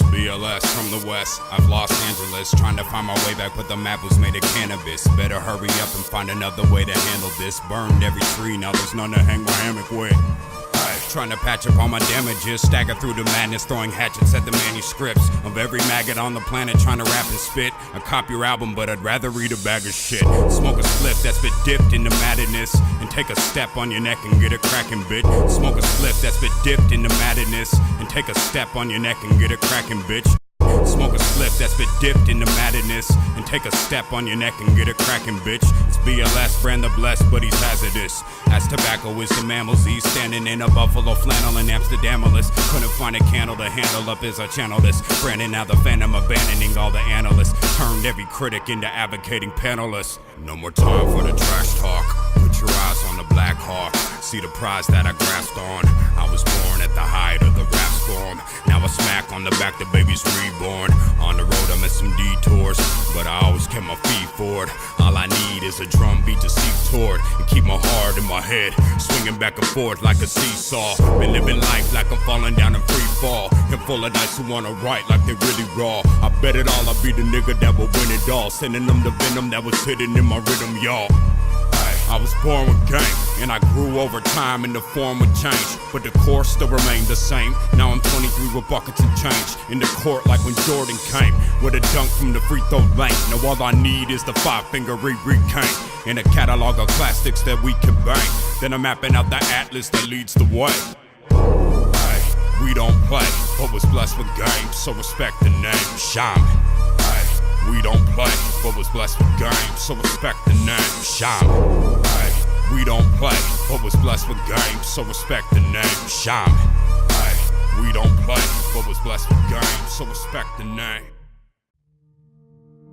BLS from the west, I've Los Angeles, trying to find my way back, but the map was made of cannabis. Better hurry up and find another way to handle this. Burned every tree, now there's none to hang my hammock with. Trying to patch up all my damages, stagger through the madness, throwing hatchets at the manuscripts of every maggot on the planet, trying to rap and spit. I cop your album, but I'd rather read a bag of shit. Smoke a spliff that's been dipped into madness, and take a step on your neck and get a cracking bit. Smoke a spliff that's been dipped into madness, and take a step on your neck and get a cracking bitch. Smoke a spliff that's been dipped into madness, and take a step on your neck and get a cracking bitch. It's BLS, brand the blessed, but he's hazardous. As tobacco is the mammals, he's standing in a buffalo flannel in Amsterdamolus. Couldn't find a candle to handle up as I channel this. Brandon now the phantom, abandoning all the analysts. Turned every critic into advocating panelists. No more time for the trash talk. Put your eyes on the Black Hawk. See the prize that I grasped on. I was born at the height of the rap storm. Now a smack on the back, the baby's reborn. On the road I'm at some detours, but I always kept my feet forward. All I need is a drum beat to seep toward, and keep my heart in my head, swinging back and forth like a seesaw. Been living life like I'm falling down in free fall, and full of nights who wanna write like they really raw. I bet it all, I'll be the nigga that will win it all, sending them the venom that was hidden in my rhythm, y'all. I was born with game, and I grew over time, and the form would change, but the course still remained the same. Now I'm 23 with buckets and change, in the court like when Jordan came, with a dunk from the free throw lane. Now all I need is the 5-finger cane, and a catalog of classics that we can bang. Then I'm mapping out the atlas that leads the way. We don't play, but was blessed with game, so respect the name, Shaman. We don't play, but was blessed with game, so respect the name, Shaman. We don't play, but was blessed with game, so respect the name, Shaman. We don't play, but was blessed with game, so respect the name.